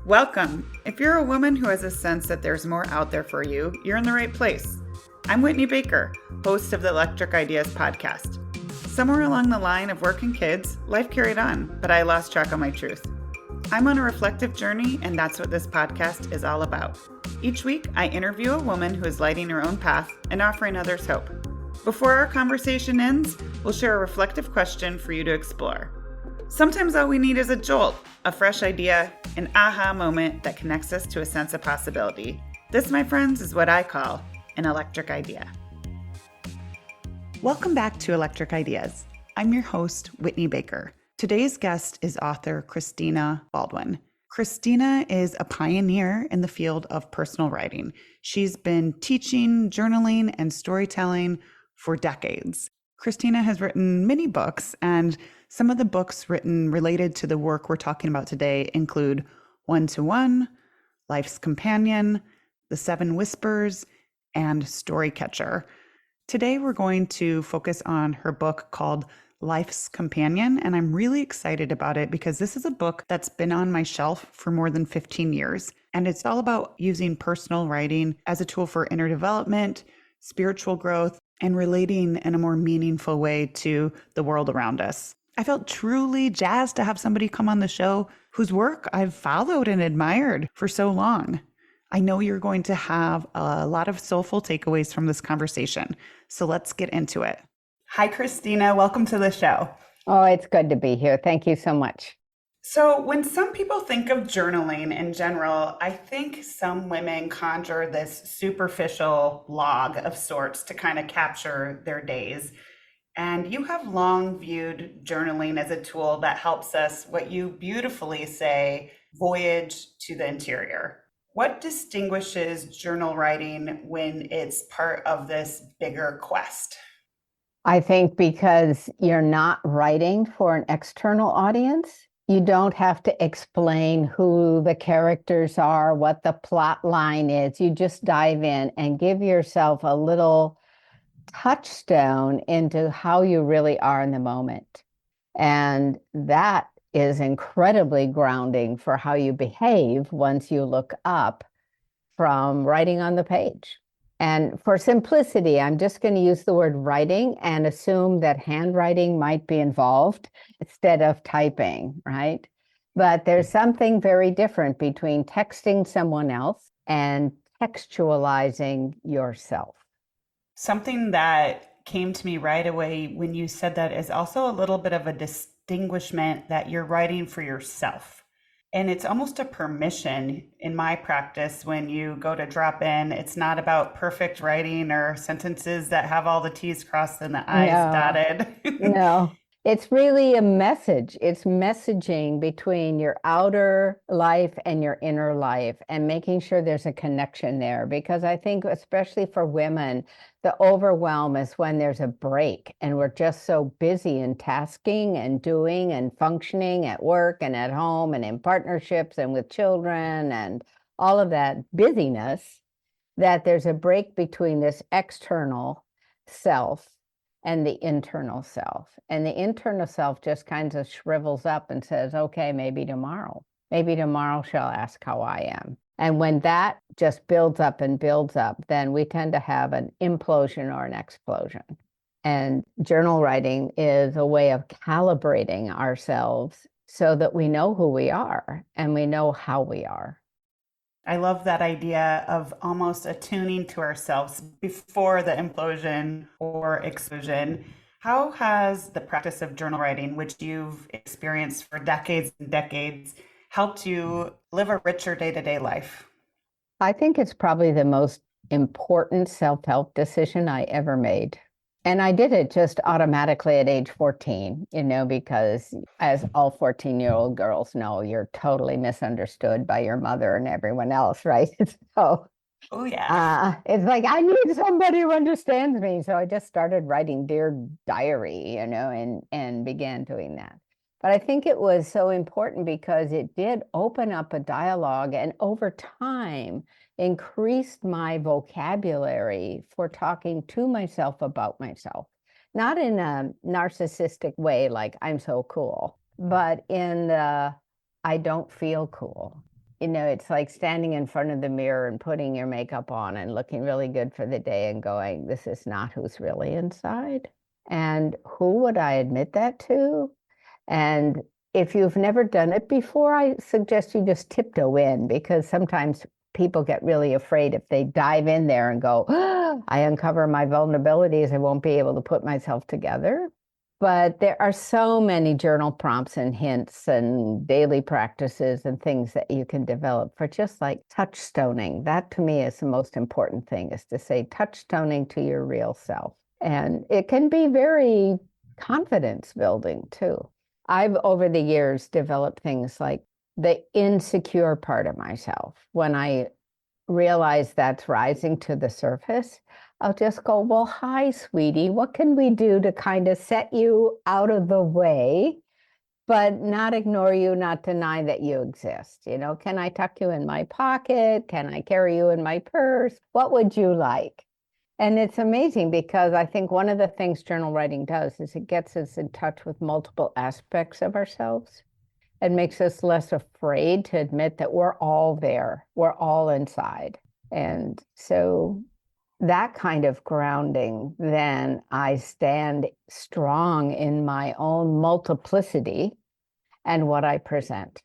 Welcome. If you're a woman who has a sense that there's more out there for you, you're in the right place. I'm Whitney Baker, host of the Electric Ideas podcast. Somewhere along the line of work and kids, life carried on, but I lost track of my truth. I'm on a reflective journey, and that's what this podcast is all about. Each week, I interview a woman who is lighting her own path and offering others hope. Before our conversation ends, we'll share a reflective question for you to explore. Sometimes all we need is a jolt, a fresh idea, an aha moment that connects us to a sense of possibility. This, my friends, is what I call an electric idea. Welcome back to Electric Ideas. I'm your host, Whitney Baker. Today's guest is author Christina Baldwin. Christina is a pioneer in the field of personal writing. She's been teaching, journaling, and storytelling for decades. Christina has written many books, and some of the books written related to the work we're talking about today include One-to-One, Life's Companion, The Seven Whispers, and Storycatcher. Today we're going to focus on her book called Life's Companion, and I'm really excited about it because this is a book that's been on my shelf for more than 15 years, and it's all about using personal writing as a tool for inner development, spiritual growth, and relating in a more meaningful way to the world around us. I felt truly jazzed to have somebody come on the show whose work I've followed and admired for so long. I know you're going to have a lot of soulful takeaways from this conversation, so let's get into it. Hi, Christina. Welcome to the show. Oh, it's good to be here. Thank you so much. So when some people think of journaling in general, I think some women conjure this superficial log of sorts to kind of capture their days. And you have long viewed journaling as a tool that helps us, what you beautifully say, voyage to the interior. What distinguishes journal writing when it's part of this bigger quest? I think because you're not writing for an external audience, you don't have to explain who the characters are, what the plot line is. You just dive in and give yourself a little touchstone into how you really are in the moment. And that is incredibly grounding for how you behave once you look up from writing on the page. And for simplicity, I'm just going to use the word writing and assume that handwriting might be involved instead of typing, right? But there's something very different between texting someone else and textualizing yourself. Something that came to me right away when you said that is also a little bit of a distinguishment that you're writing for yourself. And it's almost a permission in my practice when you go to drop in. It's not about perfect writing or sentences that have all the T's crossed and the I's dotted. No, it's really a message. It's messaging between your outer life and your inner life and making sure there's a connection there. Because I think, especially for women, the overwhelm is when there's a break and we're just so busy in tasking and doing and functioning at work and at home and in partnerships and with children and all of that busyness, that there's a break between this external self and the internal self. And the internal self just kind of shrivels up and says, okay, maybe tomorrow shall ask how I am. And when that just builds up and builds up, then we tend to have an implosion or an explosion. And journal writing is a way of calibrating ourselves so that we know who we are and we know how we are. I love that idea of almost attuning to ourselves before the implosion or explosion. How has the practice of journal writing, which you've experienced for decades and decades, helped you live a richer day-to-day life? I think it's probably the most important self-help decision I ever made. And I did it just automatically at age 14, because as all 14-year-old girls know, you're totally misunderstood by your mother and everyone else, right? So, oh yeah, it's like, I need somebody who understands me. So I just started writing Dear Diary, and began doing that. But I think it was so important because it did open up a dialogue and over time increased my vocabulary for talking to myself about myself. Not in a narcissistic way, like I'm so cool, but in the I don't feel cool. it's like standing in front of the mirror and putting your makeup on and looking really good for the day and going, this is not who's really inside. And who would I admit that to? And if you've never done it before, I suggest you just tiptoe in, because sometimes people get really afraid if they dive in there and go, oh, I uncover my vulnerabilities, I won't be able to put myself together. But there are so many journal prompts and hints and daily practices and things that you can develop for just like touchstoning. That to me is the most important thing, is to say touchstoning to your real self. And it can be very confidence building too. I've over the years developed things like the insecure part of myself. When I realize that's rising to the surface, I'll just go, well, hi, sweetie, what can we do to kind of set you out of the way, but not ignore you, not deny that you exist? Can I tuck you in my pocket? Can I carry you in my purse? What would you like? And it's amazing, because I think one of the things journal writing does is it gets us in touch with multiple aspects of ourselves and makes us less afraid to admit that we're all there. We're all inside. And so that kind of grounding, then I stand strong in my own multiplicity and what I present.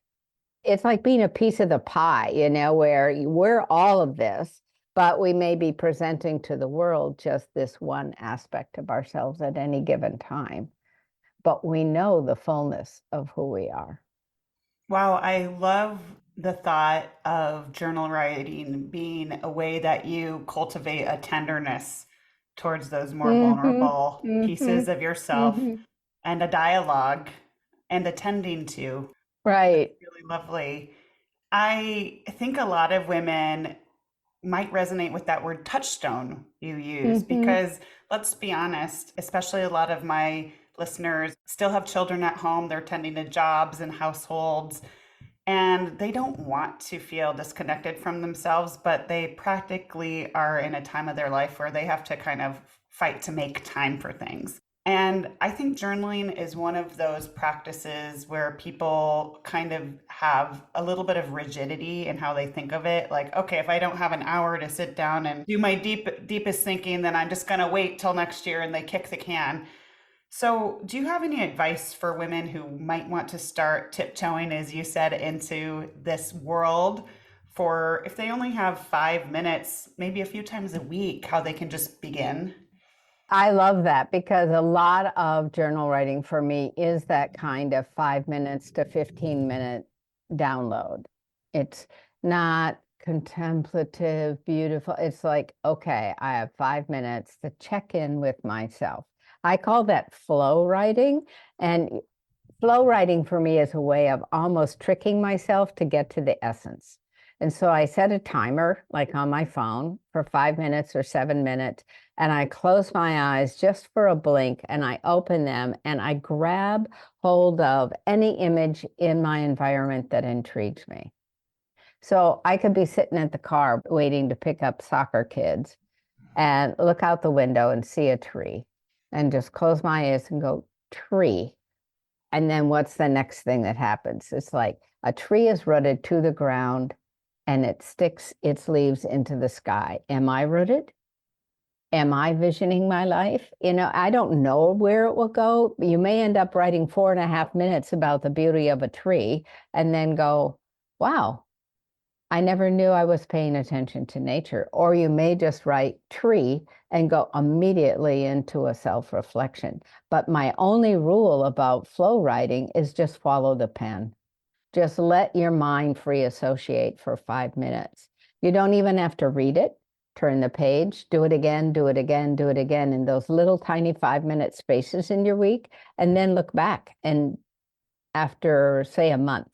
It's like being a piece of the pie, where we're all of this, but we may be presenting to the world just this one aspect of ourselves at any given time. But we know the fullness of who we are. Wow, I love the thought of journal writing being a way that you cultivate a tenderness towards those more Mm-hmm, vulnerable mm-hmm, pieces of yourself, mm-hmm. and a dialogue and attending to. That's Right. really lovely. I think a lot of women might resonate with that word touchstone you use, Mm-hmm. because let's be honest, especially a lot of my listeners still have children at home, they're tending to jobs and households, and they don't want to feel disconnected from themselves, but they practically are in a time of their life where they have to kind of fight to make time for things. And I think journaling is one of those practices where people kind of have a little bit of rigidity in how they think of it. Like, okay, if I don't have an hour to sit down and do my deepest thinking, then I'm just going to wait till next year, and they kick the can. So, do you have any advice for women who might want to start tiptoeing, as you said, into this world, for if they only have 5 minutes, maybe a few times a week, how they can just begin? I love that, because a lot of journal writing for me is that kind of 5 minutes to 15-minute download. It's not contemplative, beautiful. It's like, okay, I have 5 minutes to check in with myself. I call that flow writing. And flow writing for me is a way of almost tricking myself to get to the essence. And so I set a timer, like on my phone, for 5 minutes or 7 minutes, and I close my eyes just for a blink, and I open them, and I grab hold of any image in my environment that intrigues me. So I could be sitting at the car waiting to pick up soccer kids and look out the window and see a tree, and just close my eyes and go, tree. And then what's the next thing that happens? It's like a tree is rooted to the ground and it sticks its leaves into the sky. Am I rooted? Am I visioning my life? I don't know where it will go. You may end up writing 4.5 minutes about the beauty of a tree and then go, wow, I never knew I was paying attention to nature. Or you may just write tree and go immediately into a self-reflection. But my only rule about flow writing is just follow the pen. Just let your mind free associate for 5 minutes. You don't even have to read it. Turn the page, do it again, do it again, do it again in those little tiny 5-minute spaces in your week, and then look back and after, say, a month,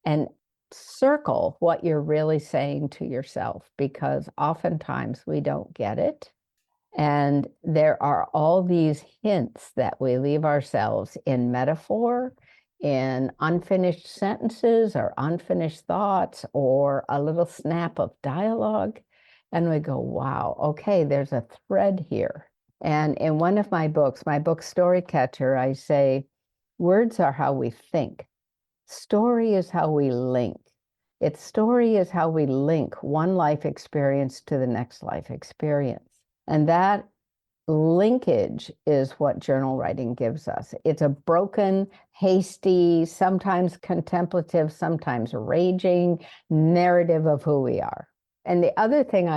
and circle what you're really saying to yourself, because oftentimes we don't get it. And there are all these hints that we leave ourselves in metaphor, in unfinished sentences or unfinished thoughts, or a little snap of dialogue. And we go, wow, okay, there's a thread here. And in one of my books, my book Storycatcher, I say, words are how we think. Story is how we link. Its story is how we link one life experience to the next life experience. And that linkage is what journal writing gives us. It's a broken, hasty, sometimes contemplative, sometimes raging narrative of who we are. And the other thing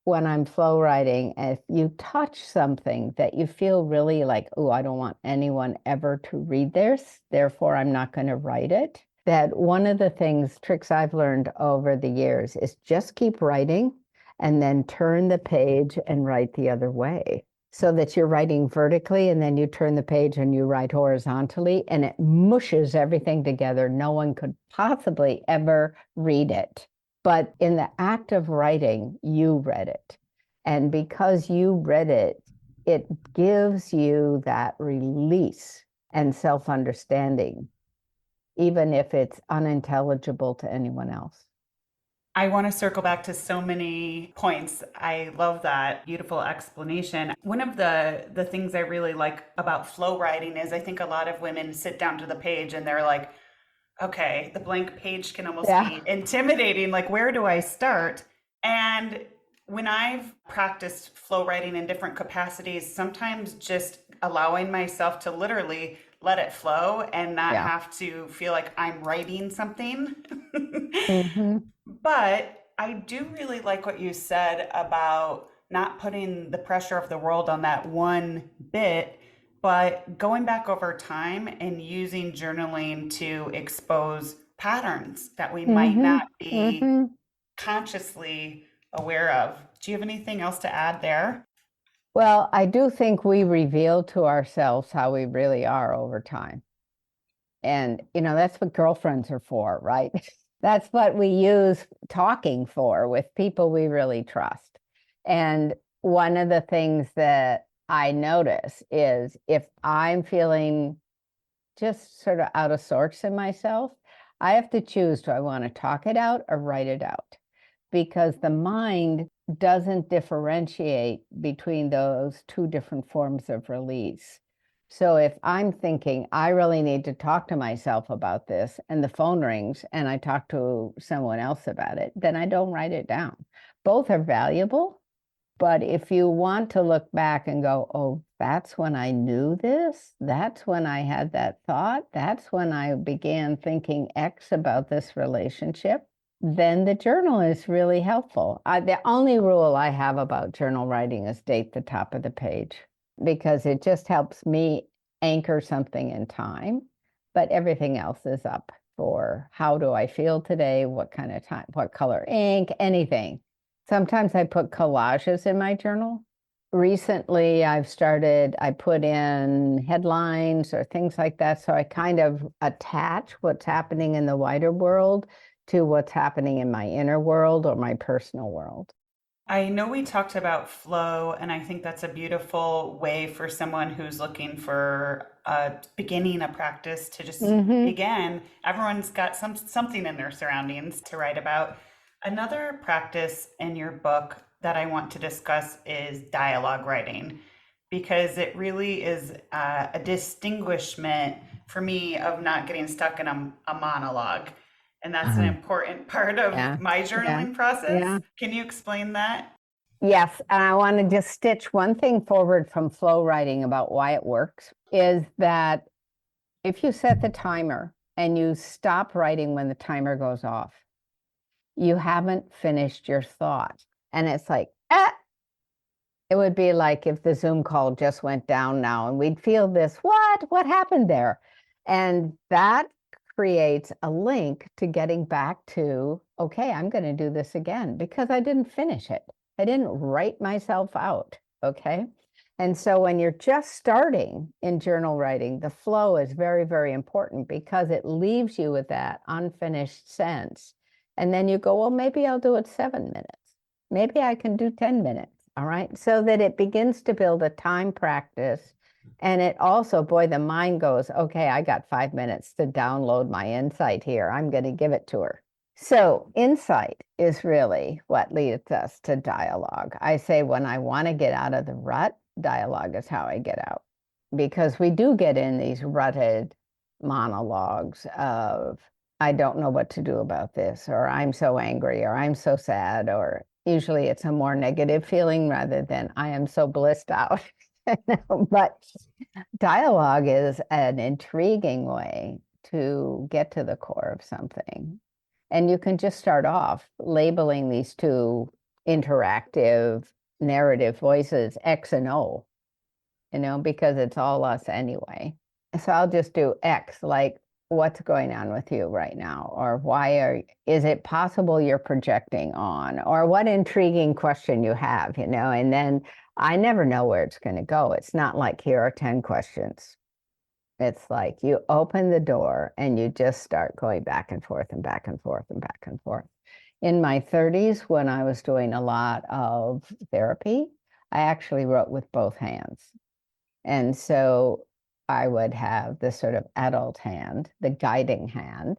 when I'm flow writing, if you touch something that you feel really like, oh, I don't want anyone ever to read this, therefore I'm not going to write it. That one of the tricks I've learned over the years is just keep writing and then turn the page and write the other way, so that you're writing vertically and then you turn the page and you write horizontally, and it mushes everything together. No one could possibly ever read it. But in the act of writing, you read it. And because you read it, it gives you that release and self-understanding, even if it's unintelligible to anyone else. I want to circle back to so many points. I love that beautiful explanation. One of the things I really like about flow writing is I think a lot of women sit down to the page and they're like, okay, the blank page can almost be intimidating. Like, where do I start? And when I've practiced flow writing in different capacities, sometimes just allowing myself to literally let it flow and not have to feel like I'm writing something. Mm-hmm. But I do really like what you said about not putting the pressure of the world on that one bit, but going back over time and using journaling to expose patterns that we might Mm-hmm. not be Mm-hmm. consciously aware of. Do you have anything else to add there? Well, I do think we reveal to ourselves how we really are over time. And, that's what girlfriends are for, right? That's what we use talking for with people we really trust. And one of the things that I notice is if I'm feeling just sort of out of sorts in myself, I have to choose, do I want to talk it out or write it out? Because the mind doesn't differentiate between those two different forms of release. So if I'm thinking, I really need to talk to myself about this, and the phone rings and I talk to someone else about it, then I don't write it down. Both are valuable, but if you want to look back and go, oh, that's when I knew this, that's when I had that thought, that's when I began thinking X about this relationship, then the journal is really helpful. The only rule I have about journal writing is date the top of the page, because it just helps me anchor something in time, but everything else is up for how do I feel today, what kind of time, what color ink, anything. Sometimes I put collages in my journal. Recently, I put in headlines or things like that. So I kind of attach what's happening in the wider world to what's happening in my inner world or my personal world. I know we talked about flow, and I think that's a beautiful way for someone who's looking for beginning a practice to just begin. Everyone's got something in their surroundings to write about. Another practice in your book that I want to discuss is dialogue writing, because it really is a distinguishment for me of not getting stuck in a monologue. And that's an important part of my journaling process. Can you explain that? Yes, and I want to just stitch one thing forward from flow writing about why it works is that if you set the timer and you stop writing when the timer goes off, you haven't finished your thought. And it's like, it would be like if the Zoom call just went down now and we'd feel this, what happened there? And that creates a link to getting back to, okay, I'm going to do this again because I didn't finish it. I didn't write myself out. Okay. And so when you're just starting in journal writing, the flow is very, very important because it leaves you with that unfinished sense. And then you go, well, maybe I'll do it 7 minutes. Maybe I can do 10 minutes. All right. So that it begins to build a time practice. And it also, boy, the mind goes, okay, I got 5 minutes to download my insight here. I'm going to give it to her. So insight is really what leads us to dialogue. I say when I want to get out of the rut, dialogue is how I get out. Because we do get in these rutted monologues of I don't know what to do about this, or I'm so angry, or I'm so sad, or usually it's a more negative feeling rather than I am so blissed out. But dialogue is an intriguing way to get to the core of something. And you can just start off labeling these two interactive narrative voices X and O, because it's all us anyway. So I'll just do X, like, what's going on with you right now? Or is it possible you're projecting on? Or what intriguing question you have, and then I never know where it's going to go. It's not like here are 10 questions. It's like you open the door and you just start going back and forth and back and forth and back and forth. In my 30s, when I was doing a lot of therapy, I actually wrote with both hands. And so I would have this sort of adult hand, the guiding hand,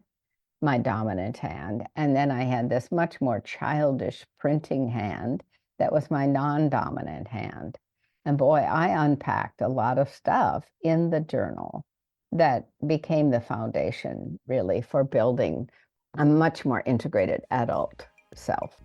my dominant hand. And then I had this much more childish printing hand that was my non-dominant hand. And boy, I unpacked a lot of stuff in the journal that became the foundation, really, for building a much more integrated adult self.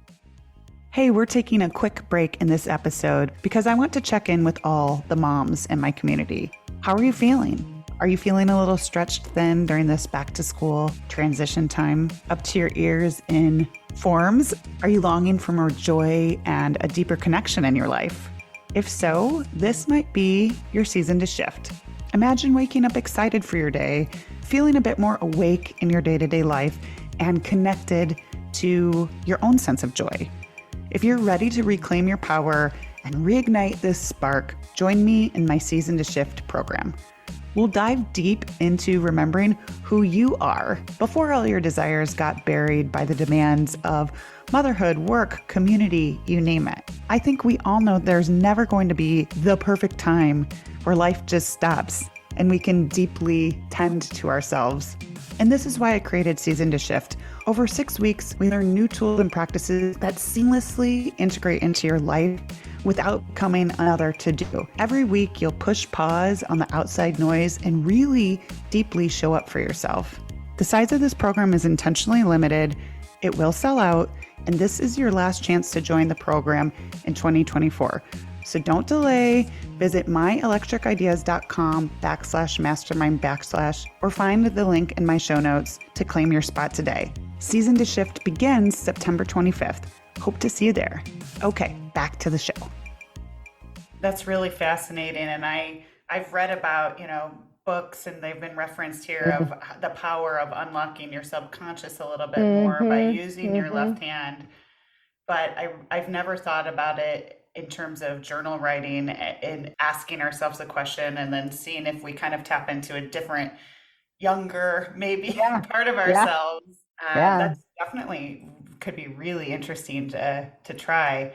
Hey, we're taking a quick break in this episode because I want to check in with all the moms in my community. How are you feeling? Are you feeling a little stretched thin during this back to school transition time, up to your ears in forms? Are you longing for more joy and a deeper connection in your life? If so, this might be your season to shift. Imagine waking up excited for your day, feeling a bit more awake in your day-to-day life, and connected to your own sense of joy. If you're ready to reclaim your power and reignite this spark, join me in my Season to Shift program. We'll dive deep into remembering who you are before all your desires got buried by the demands of motherhood, work, community, you name it. I think we all know there's never going to be the perfect time where life just stops and we can deeply tend to ourselves. And this is why I created Season to Shift. Over 6 weeks, we learn new tools and practices that seamlessly integrate into your life without becoming another to-do. Every week, you'll push pause on the outside noise and really deeply show up for yourself. The size of this program is intentionally limited. It will sell out, and this is your last chance to join the program in 2024. So don't delay. Visit myelectricideas.com/mastermind/ or find the link in my show notes to claim your spot today. Season to Shift begins September 25th. Hope to see you there. Okay, back to the show. That's really fascinating. And I've read about, books, and they've been referenced here of the power of unlocking your subconscious a little bit more by using your left hand. But I've never thought about it in terms of journal writing and asking ourselves a question and then seeing if we kind of tap into a different, younger, maybe part of ourselves. That's definitely could be really interesting to try.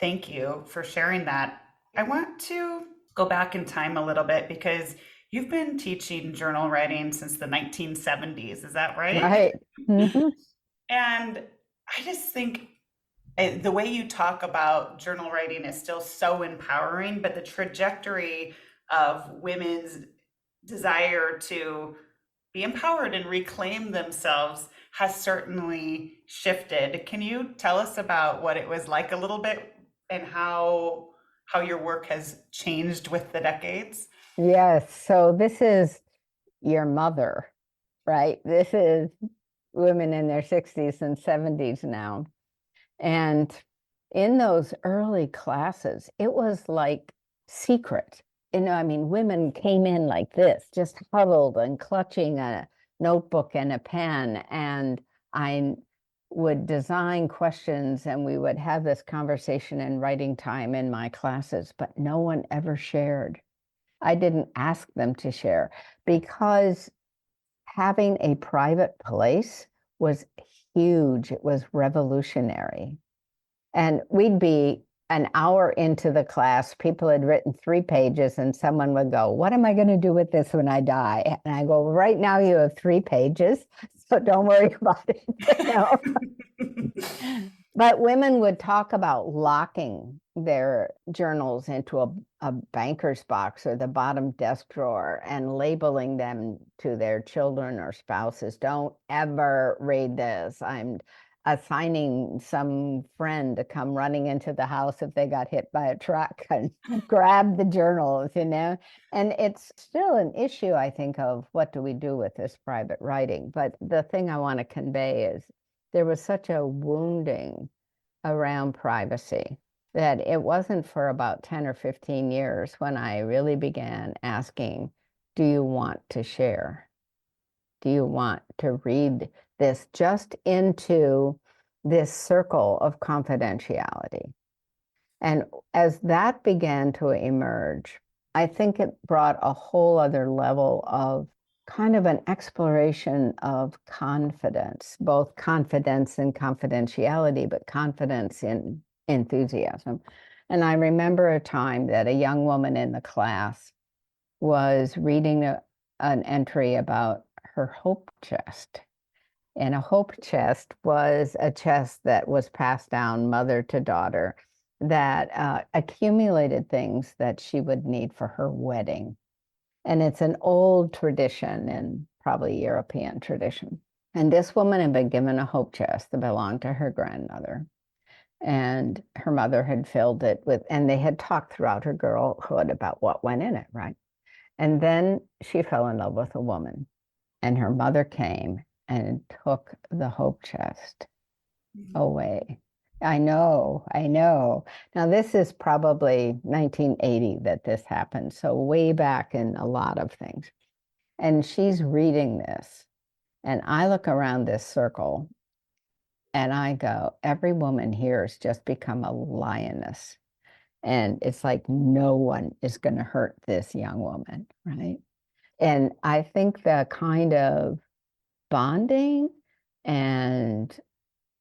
Thank you for sharing that. I want to go back in time a little bit because you've been teaching journal writing since the 1970s. Is that right? Right. Mm-hmm. And I just think the way you talk about journal writing is still so empowering, but the trajectory of women's desire to be empowered and reclaim themselves has certainly shifted. Can you tell us about what it was like a little bit and how your work has changed with the decades? Yes. So this is your mother, right? This is women in their 60s and 70s now. And in those early classes, it was like secret. Women came in like this, just huddled and clutching a notebook and a pen. And I would design questions and we would have this conversation and writing time in my classes, but no one ever shared. I didn't ask them to share because having a private place was huge. It was revolutionary. And we'd be an hour into the class, people had written 3 pages, and someone would go, "What am I going to do with this when I die?" And I go, "Right now you have 3 pages, so don't worry about it." But women would talk about locking their journals into a banker's box or the bottom desk drawer and labeling them to their children or spouses. Don't ever read this. I'm assigning some friend to come running into the house if they got hit by a truck and grab the journals, And it's still an issue, I think, of what do we do with this private writing. But the thing I want to convey is there was such a wounding around privacy that it wasn't for about 10 or 15 years when I really began asking, do you want to share? Do you want to read this just into this circle of confidentiality? And as that began to emerge, I think it brought a whole other level of kind of an exploration of confidence, both confidence in confidentiality, but confidence in enthusiasm. And I remember a time that a young woman in the class was reading an entry about her hope chest. And a hope chest was a chest that was passed down mother to daughter that accumulated things that she would need for her wedding. And it's an old tradition and probably European tradition. And this woman had been given a hope chest that belonged to her grandmother. And her mother had filled it with, and they had talked throughout her girlhood about what went in it, right? And then she fell in love with a woman. And her mother came and took the hope chest away. I know. Now, this is probably 1980 that this happened, so way back in a lot of things. And she's reading this, and I look around this circle, and I go, every woman here has just become a lioness. And it's like no one is going to hurt this young woman, right? And I think the kind of bonding and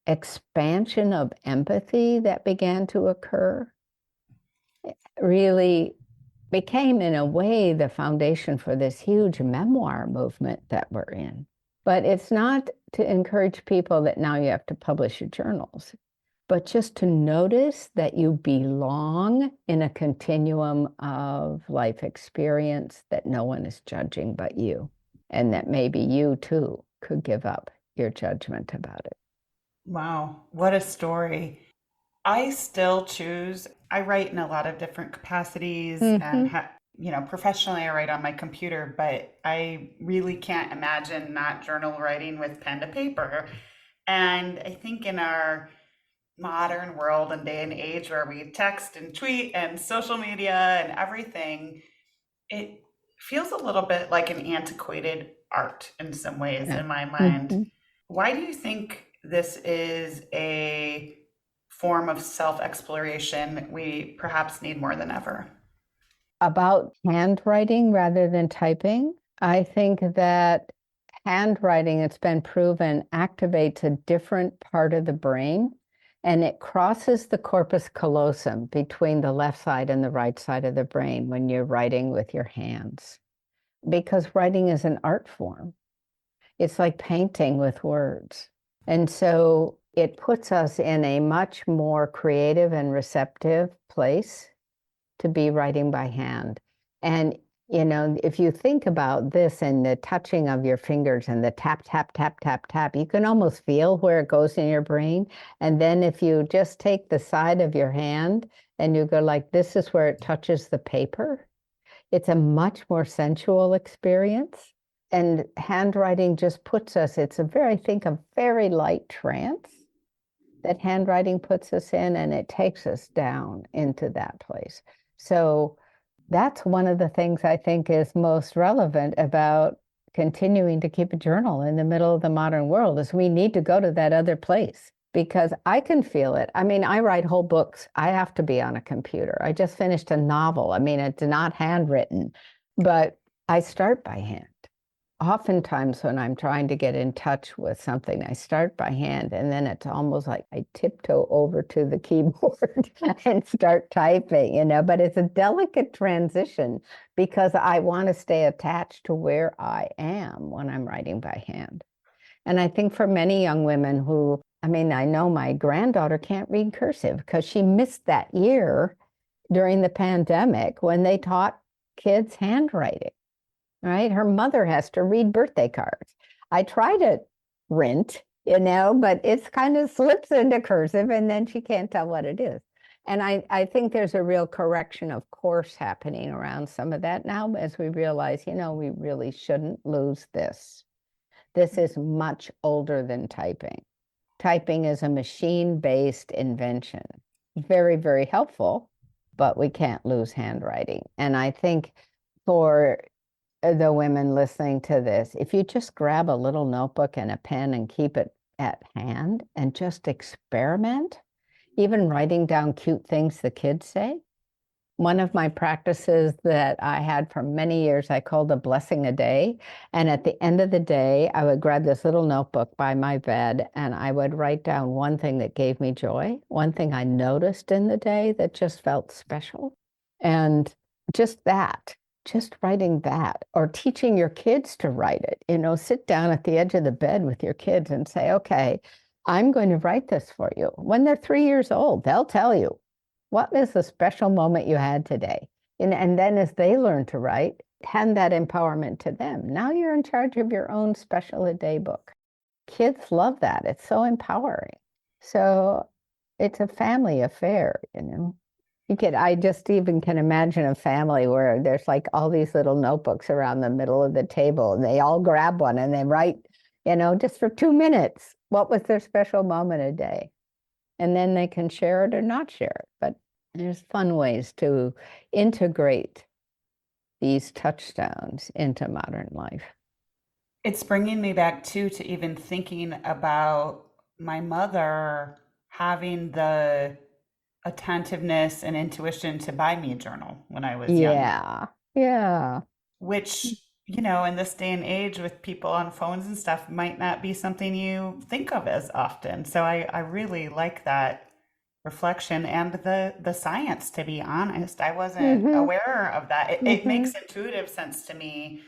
expansion of empathy that began to occur really became, in a way, the foundation for this huge memoir movement that we're in. But it's not to encourage people that now you have to publish your journals, but just to notice that you belong in a continuum of life experience that no one is judging but you, and that maybe you too could give up your judgment about it. Wow, what a story. I still choose, I write in a lot of different capacities and professionally I write on my computer, but I really can't imagine not journal writing with pen to paper. And I think in our modern world and day and age where we text and tweet and social media and everything, it feels a little bit like an antiquated art in some ways in my mind. Why do you think this is a form of self-exploration we perhaps need more than ever? About handwriting rather than typing, I think that handwriting, it's been proven, activates a different part of the brain, and it crosses the corpus callosum between the left side and the right side of the brain when you're writing with your hands. Because writing is an art form. It's like painting with words. And so it puts us in a much more creative and receptive place to be writing by hand. And, if you think about this and the touching of your fingers and the tap, tap, tap, tap, tap, you can almost feel where it goes in your brain. And then if you just take the side of your hand and you go like, this is where it touches the paper, it's a much more sensual experience. And handwriting just puts us, it's a very light trance that handwriting puts us in, and it takes us down into that place. So that's one of the things I think is most relevant about continuing to keep a journal in the middle of the modern world is we need to go to that other place, because I can feel it. I mean, I write whole books. I have to be on a computer. I just finished a novel. I mean, it's not handwritten, but I start by hand. Oftentimes when I'm trying to get in touch with something, I start by hand, and then it's almost like I tiptoe over to the keyboard and start typing, but it's a delicate transition because I want to stay attached to where I am when I'm writing by hand. And I think for many young women who I mean, I know my granddaughter can't read cursive because she missed that year during the pandemic when they taught kids handwriting, right? Her mother has to read birthday cards. I try to rint, but it's kind of slips into cursive and then she can't tell what it is. And I think there's a real correction of course happening around some of that now as we realize, we really shouldn't lose this. This is much older than typing. Typing is a machine-based invention. Very, very helpful, but we can't lose handwriting. And I think for the women listening to this, if you just grab a little notebook and a pen and keep it at hand and just experiment, even writing down cute things the kids say. One of my practices that I had for many years, I called a blessing a day. And at the end of the day, I would grab this little notebook by my bed and I would write down one thing that gave me joy, one thing I noticed in the day that just felt special. And just writing that, or teaching your kids to write it. Sit down at the edge of the bed with your kids and say, okay, I'm going to write this for you. When they're 3 years old, they'll tell you, what is the special moment you had today? And then as they learn to write, hand that empowerment to them. Now you're in charge of your own special a day book. Kids love that. It's so empowering. So it's a family affair. I just even can imagine a family where there's like all these little notebooks around the middle of the table and they all grab one and they write, just for 2 minutes, what was their special moment a day? And then they can share it or not share it. But there's fun ways to integrate these touchstones into modern life. It's bringing me back too to even thinking about my mother having the attentiveness and intuition to buy me a journal when I was young, Yeah. which, in this day and age with people on phones and stuff might not be something you think of as often. So I really like that reflection and the science, to be honest. I wasn't Mm-hmm. aware of that. It Mm-hmm. makes intuitive sense to me,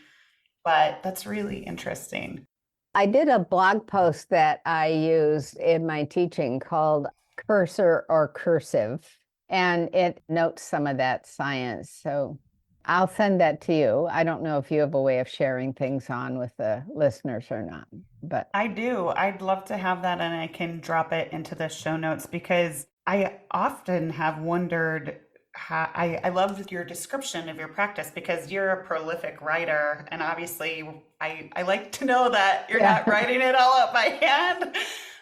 but that's really interesting. I did a blog post that I use in my teaching called Cursor or Cursive, and it notes some of that science. So I'll send that to you. I don't know if you have a way of sharing things on with the listeners or not, but I do. I'd love to have that and I can drop it into the show notes because I often have wondered how I loved your description of your practice because you're a prolific writer and obviously I like to know that you're yeah. not writing it all up by hand.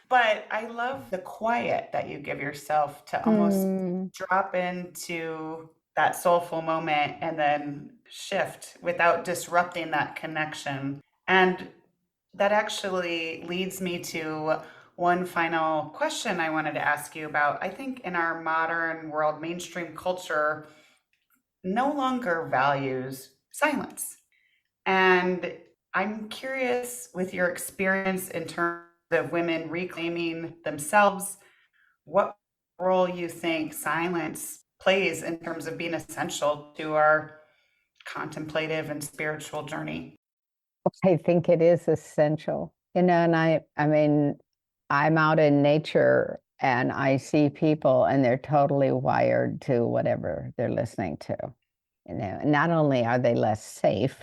But I love the quiet that you give yourself to almost Mm. drop into that soulful moment and then shift without disrupting that connection. And that actually leads me to one final question I wanted to ask you about. I think in our modern world, mainstream culture no longer values silence. And I'm curious, with your experience in terms of women reclaiming themselves, what role you think silence plays in terms of being essential to our contemplative and spiritual journey. I think it is essential. And I mean, I'm out in nature and I see people and they're totally wired to whatever they're listening to. And not only are they less safe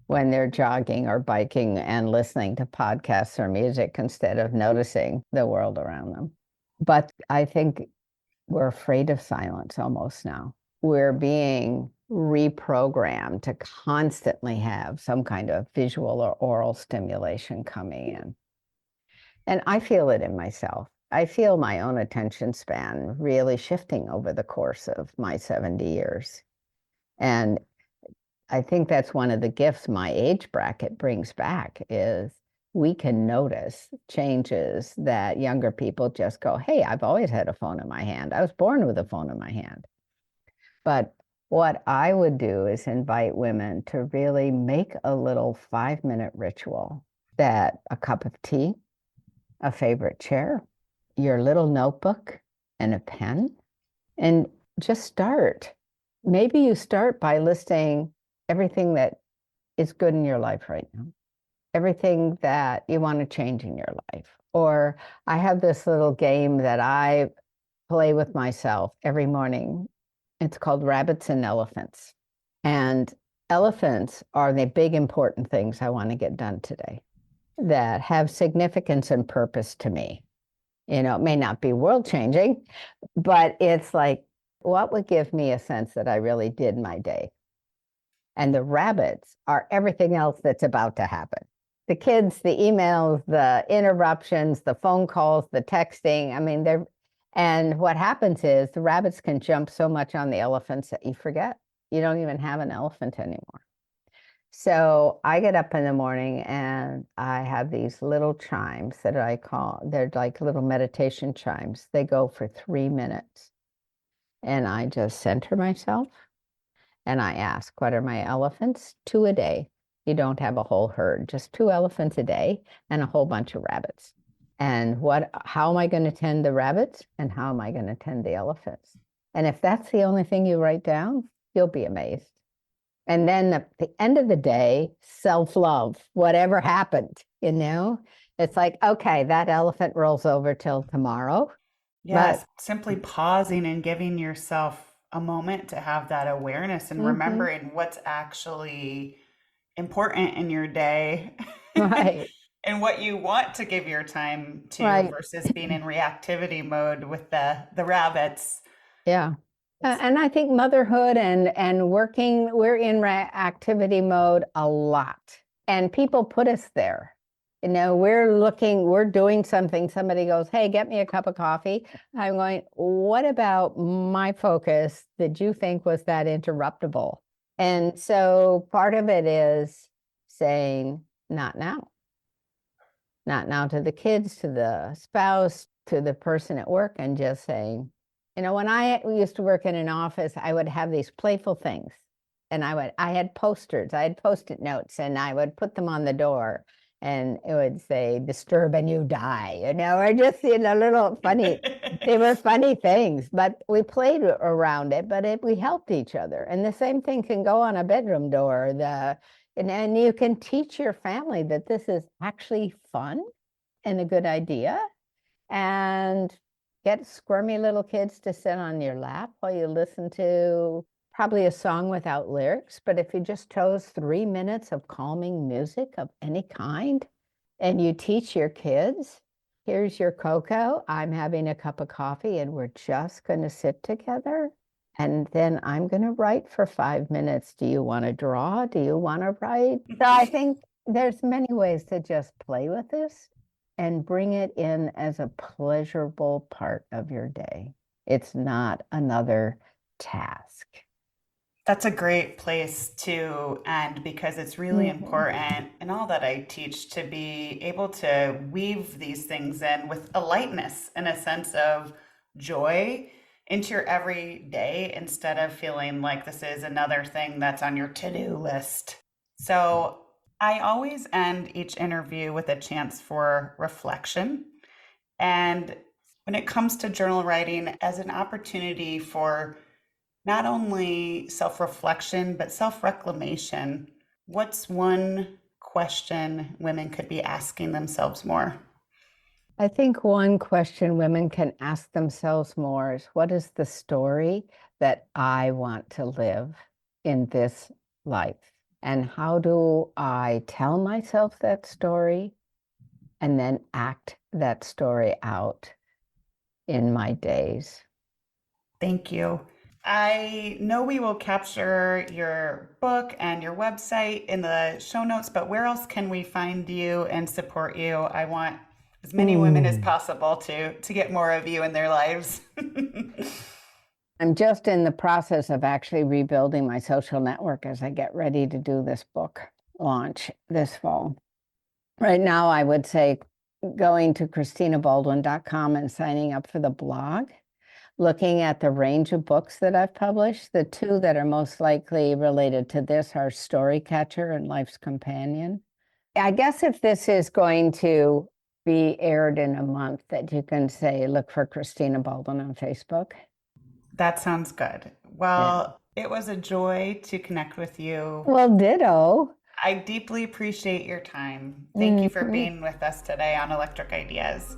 when they're jogging or biking and listening to podcasts or music instead of noticing the world around them, but I think we're afraid of silence almost now. We're being reprogrammed to constantly have some kind of visual or oral stimulation coming in. And I feel it in myself. I feel my own attention span really shifting over the course of my 70 years. And I think that's one of the gifts my age bracket brings back is we can notice changes that younger people just go, hey, I've always had a phone in my hand. I was born with a phone in my hand. But what I would do is invite women to really make a little 5-minute ritual that a cup of tea, a favorite chair, your little notebook, and a pen, and just start. Maybe you start by listing everything that is good in your life right now. everything that you want to change in your life. Or I have this little game that I play with myself every morning. It's called Rabbits and Elephants. And elephants are the big important things I want to get done today that have significance and purpose to me. It may not be world changing, but it's like, what would give me a sense that I really did my day? And the rabbits are everything else that's about to happen. The kids, the emails, the interruptions, the phone calls, the texting. I mean, and what happens is the rabbits can jump so much on the elephants that you forget. You don't even have an elephant anymore. So I get up in the morning and I have these little chimes that I call, they're like little meditation chimes. They go for 3 minutes. And I just center myself and I ask, what are my elephants? 2 a day. You don't have a whole herd, just 2 elephants a day and a whole bunch of rabbits. And how am I going to tend the rabbits and how am I going to tend the elephants? And if that's the only thing you write down, you'll be amazed. And then at the end of the day, self-love, whatever happened, it's like, okay, that elephant rolls over till tomorrow. Yes, simply pausing and giving yourself a moment to have that awareness and remembering what's actually important in your day Right. and what you want to give your time to Right. versus being in reactivity mode with the rabbits. Yeah. And I think motherhood and working, we're in activity mode a lot. And people put us there. We're doing something. Somebody goes, hey, get me a cup of coffee. I'm going, what about my focus that you think was that interruptible? And so part of it is saying, not now. Not now to the kids, to the spouse, to the person at work, and just saying, when I used to work in an office, I would have these playful things. And I had posters, I had Post-it notes, and I would put them on the door. And it would say, disturb and you die, or just, little funny, they were funny things, but we played around it, but we helped each other. And the same thing can go on a bedroom door. And you can teach your family that this is actually fun and a good idea. And get squirmy little kids to sit on your lap while you listen to probably a song without lyrics. But if you just chose 3 minutes of calming music of any kind, and you teach your kids, here's your cocoa, I'm having a cup of coffee, and we're just going to sit together. And then I'm going to write for 5 minutes. Do you want to draw? Do you want to write? So I think there's many ways to just play with this and bring it in as a pleasurable part of your day. It's not another task. That's a great place to end because it's really important in all that I teach to be able to weave these things in with a lightness and a sense of joy into your everyday instead of feeling like this is another thing that's on your to-do list. So I always end each interview with a chance for reflection. And when it comes to journal writing as an opportunity for not only self-reflection, but self-reclamation, what's one question women could be asking themselves more? I think one question women can ask themselves more is, what is the story that I want to live in this life? And how do I tell myself that story and then act that story out in my days? Thank you. I know we will capture your book and your website in the show notes, but where else can we find you and support you? I want as many women as possible to get more of you in their lives. I'm just in the process of actually rebuilding my social network as I get ready to do this book launch this fall. Right now, I would say going to ChristinaBaldwin.com and signing up for the blog, looking at the range of books that I've published. The 2 that are most likely related to this are Storycatcher and Life's Companion. I guess if this is going to be aired in a month, that you can say, look for Christina Baldwin on Facebook. That sounds good. Well, It was a joy to connect with you. Well, ditto. I deeply appreciate your time. Thank you for Mhm. being with us today on Electric Ideas.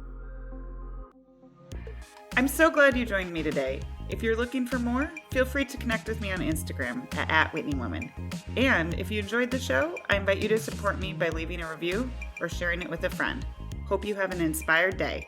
I'm so glad you joined me today. If you're looking for more, feel free to connect with me on Instagram at @WhitneyWoman. And if you enjoyed the show, I invite you to support me by leaving a review or sharing it with a friend. Hope you have an inspired day.